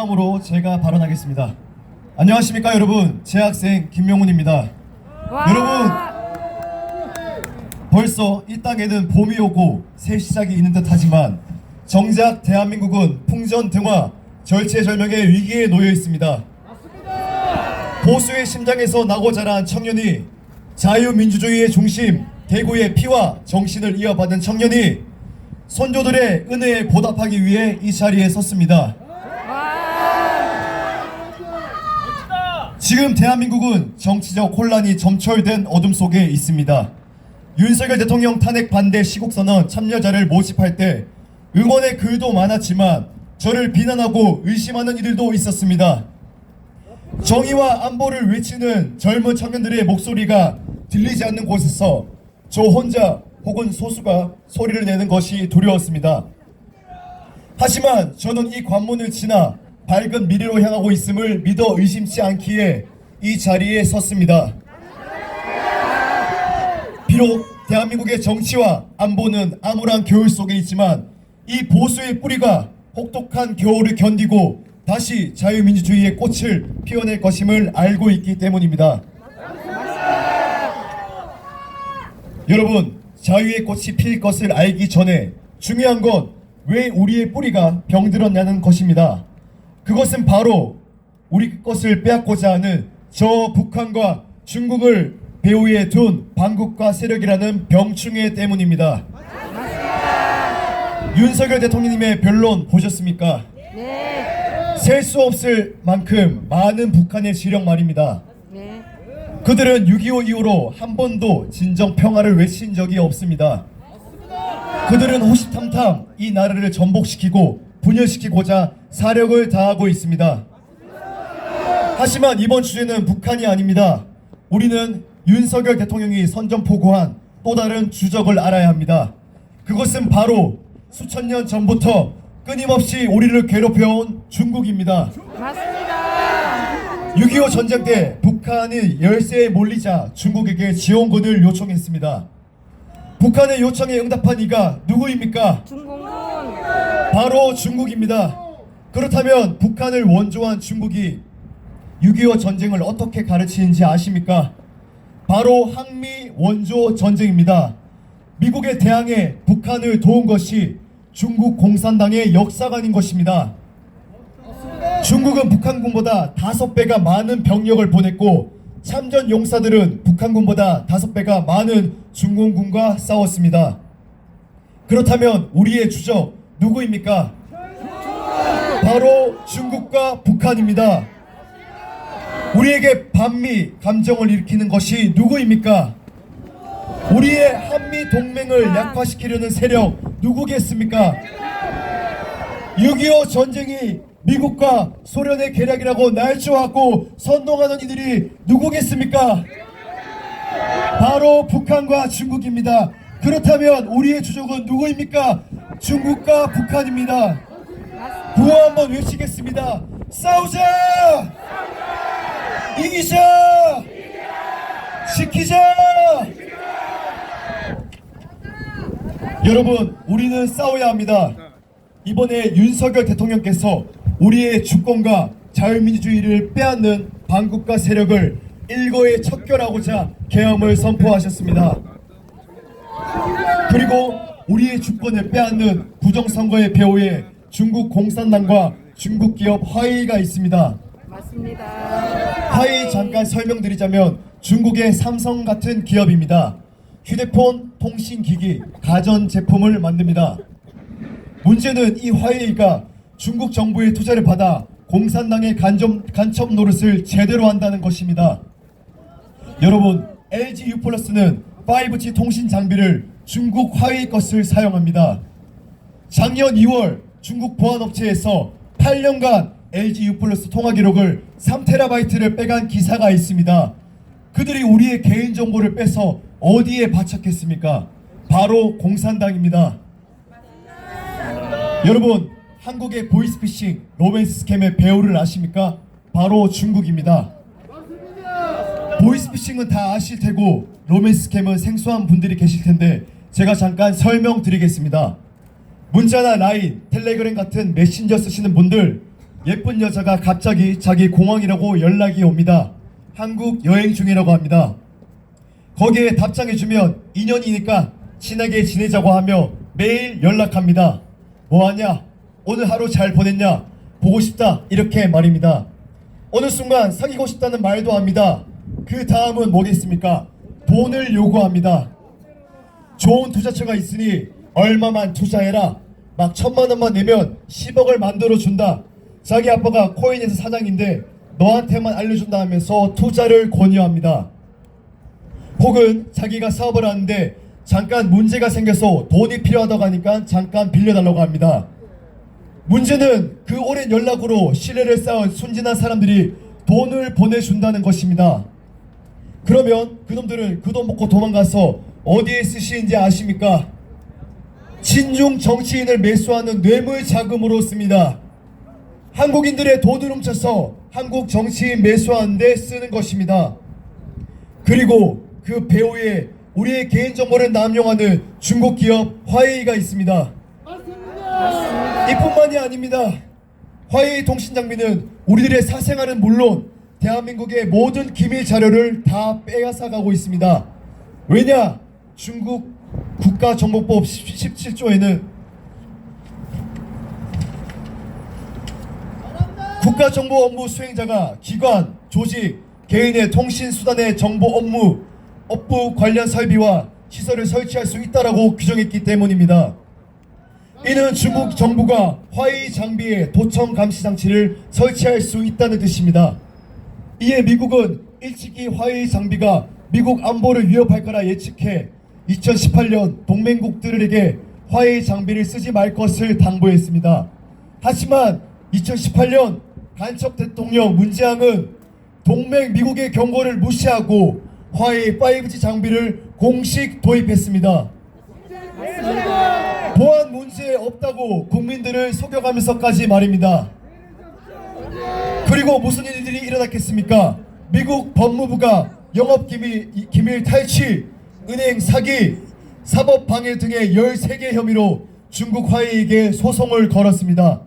다음으로 제가 발언하겠습니다. 안녕하십니까 여러분, 재학생 김명훈입니다. 여러분, 벌써 이 땅에는 봄이 오고 새 시작이 있는 듯 하지만 정작 대한민국은 풍전등화, 절체절명의 위기에 놓여 있습니다. 보수의 심장에서 나고 자란 청년이, 자유민주주의의 중심 대구의 피와 정신을 이어받은 청년이 선조들의 은혜에 보답하기 위해 이 자리에 섰습니다. 지금 대한민국은 정치적 혼란이 점철된 어둠 속에 있습니다. 윤석열 대통령 탄핵 반대 시국선언 참여자를 모집할 때 응원의 글도 많았지만 저를 비난하고 의심하는 이들도 있었습니다. 정의와 안보를 외치는 젊은 청년들의 목소리가 들리지 않는 곳에서 저 혼자 혹은 소수가 소리를 내는 것이 두려웠습니다. 하지만 저는 이 관문을 지나 밝은 미래로 향하고 있음을 믿어 의심치 않기에 이 자리에 섰습니다. 비록 대한민국의 정치와 안보는 암울한 겨울 속에 있지만 이 보수의 뿌리가 혹독한 겨울을 견디고 다시 자유민주주의의 꽃을 피워낼 것임을 알고 있기 때문입니다. 여러분, 자유의 꽃이 필 것을 알기 전에 중요한 건 왜 우리의 뿌리가 병들었냐는 것입니다. 그것은 바로 우리 것을 빼앗고자 하는 저 북한과 중국을 배후에 둔 반국가 세력이라는 병충해 때문입니다. 윤석열 대통령님의 변론 보셨습니까? 네. 셀 수 없을 만큼 많은 북한의 지령 말입니다. 네. 그들은 6.25 이후로 한 번도 진정 평화를 외친 적이 없습니다. 그들은 호시탐탐 이 나라를 전복시키고 분열시키고자 사력을 다하고 있습니다. 하지만 이번 주제는 북한이 아닙니다. 우리는 윤석열 대통령이 선전포고한 또 다른 주적을 알아야 합니다. 그것은 바로 수천 년 전부터 끊임없이 우리를 괴롭혀온 중국입니다. 맞습니다. 6.25 전쟁 때 북한이 열세에 몰리자 중국에게 지원군을 요청했습니다. 북한의 요청에 응답한 이가 누구입니까? 중국은 바로 중국입니다. 그렇다면 북한을 원조한 중국이 6.25 전쟁을 어떻게 가르치는지 아십니까? 바로 항미 원조 전쟁입니다. 미국에 대항해 북한을 도운 것이 중국 공산당의 역사관인 것입니다. 중국은 북한군보다 5배가 많은 병력을 보냈고 참전 용사들은 북한군보다 5배가 많은 중공군과 싸웠습니다. 그렇다면 우리의 주적 누구입니까? 바로 중국과 북한입니다. 우리에게 반미 감정을 일으키는 것이 누구입니까? 우리의 한미 동맹을 약화시키려는 세력 누구겠습니까? 6.25 전쟁이 미국과 소련의 계략이라고 날조하고 선동하는 이들이 누구겠습니까? 바로 북한과 중국입니다. 그렇다면 우리의 주적은 누구입니까? 중국과 북한입니다. 구호 한번 외치겠습니다. 싸우자! 이기자! 지키자! 여러분, 우리는 싸워야 합니다. 이번에 윤석열 대통령께서 우리의 주권과 자유민주주의를 빼앗는 반국가 세력을 일거에 척결하고자 계엄을 선포하셨습니다. 그리고 우리의 주권을 빼앗는 부정선거의 배후에 중국 공산당과 중국 기업 화웨이가 있습니다. 맞습니다. 화웨이 잠깐 설명드리자면 중국의 삼성 같은 기업입니다. 휴대폰, 통신기기, 가전제품을 만듭니다. 문제는 이 화웨이가 중국 정부의 투자를 받아 공산당의 간첩 노릇을 제대로 한다는 것입니다. 여러분, LG U+는 5G 통신 장비를 중국 화웨이 것을 사용합니다. 작년 2월 중국 보안업체에서 8년간 LG U+ 통화 기록을 3TB를 빼간 기사가 있습니다. 그들이 우리의 개인정보를 빼서 어디에 바쳤겠습니까? 바로 공산당입니다. 여러분, 한국의 보이스피싱, 로맨스 스캠의 배후를 아십니까? 바로 중국입니다. 보이스피싱은 다 아실 테고 로맨스 스캠은 생소한 분들이 계실 텐데 제가 잠깐 설명드리겠습니다. 문자나 라인, 텔레그램 같은 메신저 쓰시는 분들 예쁜 여자가 갑자기 자기 공항이라고 연락이 옵니다. 한국 여행 중이라고 합니다. 거기에 답장해주면 인연이니까 친하게 지내자고 하며 매일 연락합니다. 뭐하냐? 오늘 하루 잘 보냈냐? 보고 싶다. 이렇게 말입니다. 어느 순간 사귀고 싶다는 말도 합니다. 그 다음은 뭐겠습니까? 돈을 요구합니다. 좋은 투자처가 있으니 얼마만 투자해라. 막 1,000만 원만 내면 10억을 만들어 준다. 자기 아빠가 코인에서 사장인데 너한테만 알려준다 하면서 투자를 권유합니다. 혹은 자기가 사업을 하는데 잠깐 문제가 생겨서 돈이 필요하다고 하니까 잠깐 빌려달라고 합니다. 문제는 그 오랜 연락으로 신뢰를 쌓은 순진한 사람들이 돈을 보내준다는 것입니다. 그러면 그놈들은 그 돈 먹고 도망가서 어디에 쓰시는지 아십니까? 친중 정치인을 매수하는 뇌물 자금으로 씁니다. 한국인들의 돈을 훔쳐서 한국 정치인 매수하는 데 쓰는 것입니다. 그리고 그 배후에 우리의 개인정보를 남용하는 중국 기업 화웨이가 있습니다. 이뿐만이 아닙니다. 화웨이 통신 장비는 우리들의 사생활은 물론 대한민국의 모든 기밀 자료를 다 빼앗아가고 있습니다. 왜냐? 중국 국가정보법 17조에는 국가정보 업무 수행자가 기관, 조직, 개인의 통신수단의 정보 업무 관련 설비와 시설을 설치할 수 있다라고 규정했기 때문입니다. 이는 중국 정부가 화웨이 장비에 도청 감시 장치를 설치할 수 있다는 뜻입니다. 이에 미국은 일찍이 화웨이 장비가 미국 안보를 위협할 거라 예측해 2018년 동맹국들에게 화웨이 장비를 쓰지 말 것을 당부했습니다. 하지만 2018년 간첩 대통령 문재앙은 동맹 미국의 경고를 무시하고 화웨이 5G 장비를 공식 도입했습니다. 보안 문제 없다고 국민들을 속여가면서까지 말입니다. 그리고 무슨 일들이 일어났겠습니까? 미국 법무부가 영업기밀 탈취, 은행 사기, 사법방해 등의 13개 혐의로 중국 화웨이에게 소송을 걸었습니다.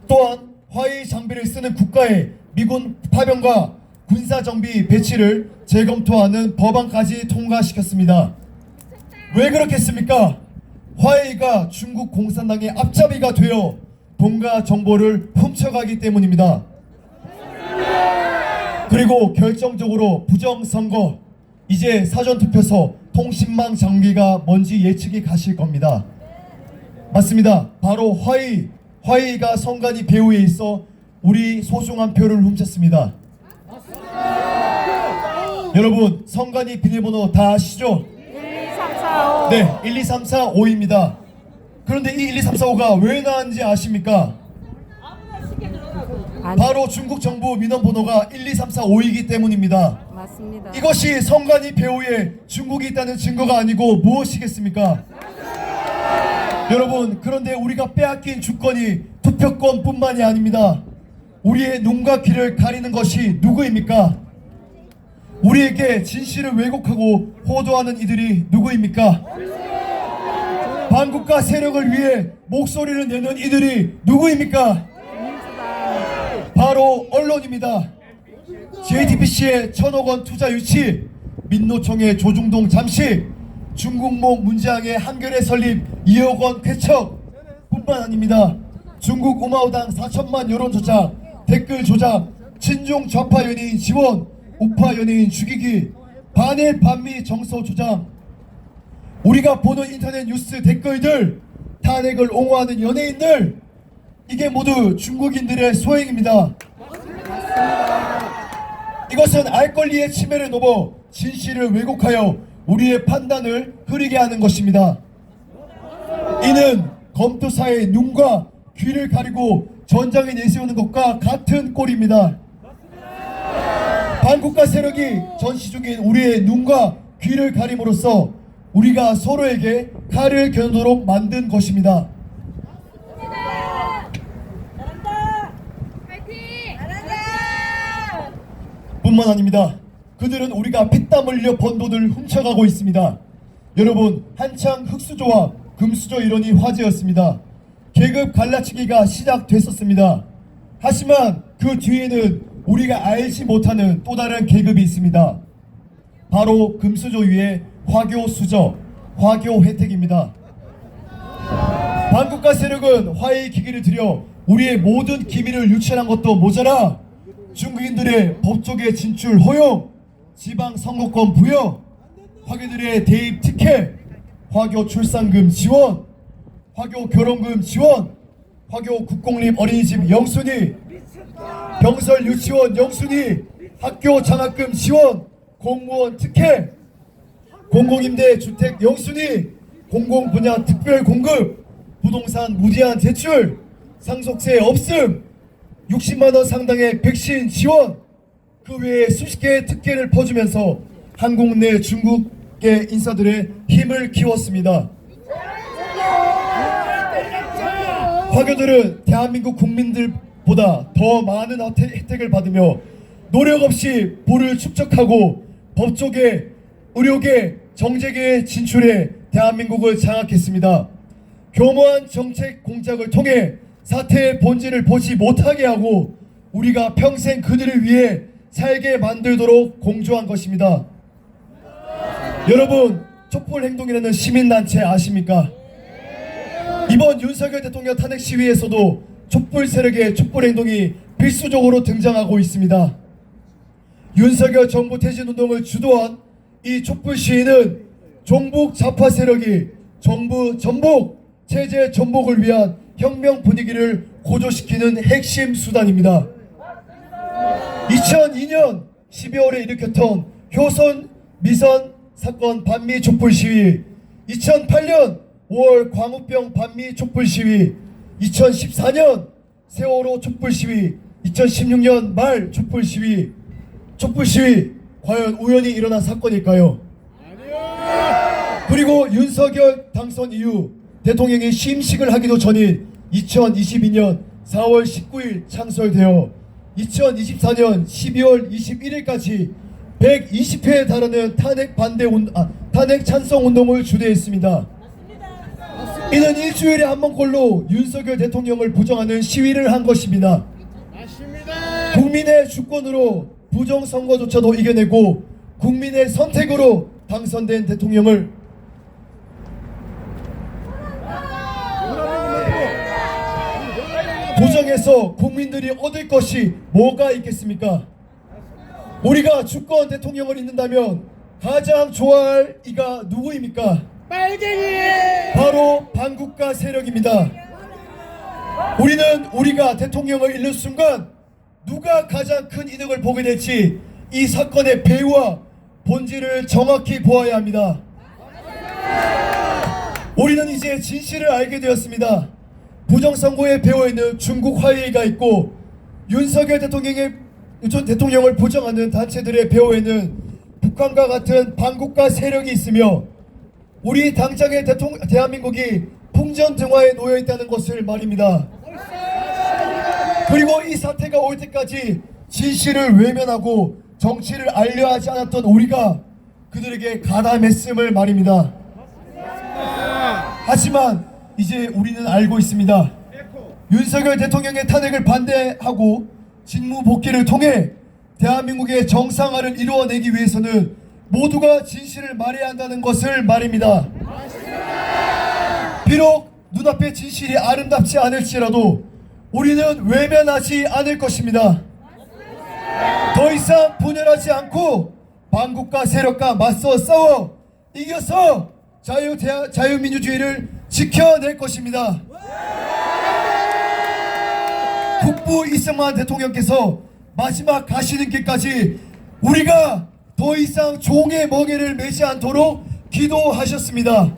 또한 화웨이 장비를 쓰는 국가에 미군 파병과 군사정비 배치를 재검토하는 법안까지 통과시켰습니다. 왜 그렇겠습니까? 화웨이가 중국 공산당의 앞잡이가 되어 돈과 정보를 훔쳐가기 때문입니다. 그리고 결정적으로 부정선거, 이제 사전투표서 통신망 장비가 뭔지 예측이 가실 겁니다. 맞습니다. 바로 화웨이가 선관위 배후에 있어 우리 소중한 표를 훔쳤습니다. 여러분, 선관위 비밀번호 다 아시죠? 1, 2, 3, 4, 5. 네, 1, 2, 3, 4, 5입니다. 그런데 이 1, 2, 3, 4, 5가 왜 나왔는지 아십니까? 바로 중국 정부 민원번호가 1, 2, 3, 4, 5이기 때문입니다. 맞습니다. 이것이 선관위 배후에 중국이 있다는 증거가 아니고 무엇이겠습니까? 여러분, 그런데 우리가 빼앗긴 주권이 투표권뿐만이 아닙니다. 우리의 눈과 귀를 가리는 것이 누구입니까? 우리에게 진실을 왜곡하고 호도하는 이들이 누구입니까? 반국가 세력을 위해 목소리를 내는 이들이 누구입니까? 바로 언론입니다. JTBC의 1,000억 원 투자 유치, 민노총의 조중동 잠식, 중국몽 문재앙의 한겨레 설립 2억 원 쾌척 뿐만 아닙니다. 중국 우마오당 4천만 여론 조작, 댓글 조작, 친중 좌파 연예인 지원, 우파 연예인 죽이기, 반일 반미 정서 조장, 우리가 보는 인터넷 뉴스 댓글들, 탄핵을 옹호하는 연예인들, 이게 모두 중국인들의 소행입니다. 이것은 알 권리의 침해를 넘어 진실을 왜곡하여 우리의 판단을 흐리게 하는 것입니다. 이는 검토사의 눈과 귀를 가리고 전장에 내세우는 것과 같은 꼴입니다. 반국가 세력이 전시 중인 우리의 눈과 귀를 가림으로써 우리가 서로에게 칼을 겨누도록 만든 것입니다. 뿐만 아닙니다. 그들은 우리가 피땀 흘려 번 돈을 훔쳐가고 있습니다. 여러분, 한창 흑수저와 금수저 이론이 화제였습니다. 계급 갈라치기가 시작됐었습니다. 하지만 그 뒤에는 우리가 알지 못하는 또 다른 계급이 있습니다. 바로 금수저 위의 화교 수저, 화교 혜택입니다. 반국가 세력은 화해의 기기를 들여 우리의 모든 기밀을 유출한 것도 모자라 중국인들의 법조계 진출 허용, 지방 선거권 부여, 화교들의 대입 특혜, 화교 출산금 지원, 화교 결혼금 지원, 화교 국공립 어린이집 영순위, 병설 유치원 영순위, 학교 장학금 지원, 공무원 특혜, 공공임대 주택 영순위, 공공분야 특별 공급, 부동산 무제한 대출, 상속세 없음, 60만원 상당의 백신 지원, 그 외에 수십 개의 특혜를 퍼주면서 한국 내 중국계 인사들의 힘을 키웠습니다. 화교들은 대한민국 국민들보다 더 많은 혜택을 받으며 노력 없이 부를 축적하고 법조계, 의료계, 정재계에 진출해 대한민국을 장악했습니다. 교묘한 정책 공작을 통해 사태의 본질을 보지 못하게 하고 우리가 평생 그들을 위해 살게 만들도록 공조한 것입니다. 여러분, 촛불행동이라는 시민단체 아십니까? 이번 윤석열 대통령 탄핵 시위에서도 촛불 세력의 촛불행동이 필수적으로 등장하고 있습니다. 윤석열 정부 퇴진운동을 주도한 이 촛불 시위는 종북 좌파 세력이 정부 전복, 체제 전복을 위한 혁명 분위기를 고조시키는 핵심 수단입니다. 2002년 12월에 일으켰던 효선 미선 사건 반미 촛불 시위, 2008년 5월 광우병 반미 촛불 시위, 2014년 세월호 촛불 시위, 2016년 말 촛불 시위, 과연 우연히 일어난 사건일까요? 그리고 윤석열 당선 이후 대통령이 취임식을 하기도 전인 2022년 4월 19일 창설되어 2024년 12월 21일까지 120회에 달하는 탄핵 찬성 운동을 주도했습니다. 이는 일주일에 한 번꼴로 윤석열 대통령을 부정하는 시위를 한 것입니다. 국민의 주권으로 부정선거조차도 이겨내고 국민의 선택으로 당선된 대통령을 부정해서 국민들이 얻을 것이 뭐가 있겠습니까? 우리가 주권 대통령을 잇는다면 가장 좋아할 이가 누구입니까? 빨갱이! 바로 반국가 세력입니다. 우리는 우리가 대통령을 잃는 순간 누가 가장 큰 이득을 보게 될지 이 사건의 배후와 본질을 정확히 보아야 합니다. 우리는 이제 진실을 알게 되었습니다. 부정선거의 배후에는 중국 화해가 있고 윤석열 대통령을 부정하는 단체들의 배후에는 북한과 같은 반국가 세력이 있으며 우리 당장의 대한민국이 풍전등화에 놓여 있다는 것을 말입니다. 그리고 이 사태가 올 때까지 진실을 외면하고 정치를 알려하지 않았던 우리가 그들에게 가담했음을 말입니다. 하지만 이제 우리는 알고 있습니다. 윤석열 대통령의 탄핵을 반대하고 직무 복귀를 통해 대한민국의 정상화를 이루어내기 위해서는 모두가 진실을 말해야 한다는 것을 말입니다. 비록 눈앞의 진실이 아름답지 않을지라도 우리는 외면하지 않을 것입니다. 더 이상 분열하지 않고 반국가 세력과 맞서 싸워 이겨서 자유민주주의를 지켜낼 것입니다. 국부 이승만 대통령께서 마지막 가시는 길까지 우리가 더 이상 종의 멍에를 매지 않도록 기도하셨습니다.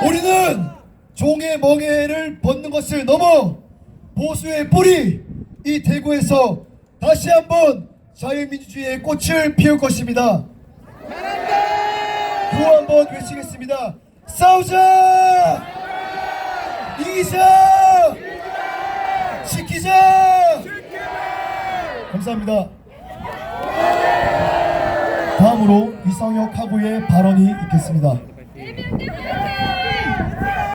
우리는 종의 멍에를 벗는 것을 넘어 보수의 뿌리 이 대구에서 다시 한번 자유민주주의의 꽃을 피울 것입니다. 구호 한번 외치겠습니다. 싸우자! 이기자! 지키자! 감사합니다. 다음으로 이성혁 하구의 발언이 있겠습니다.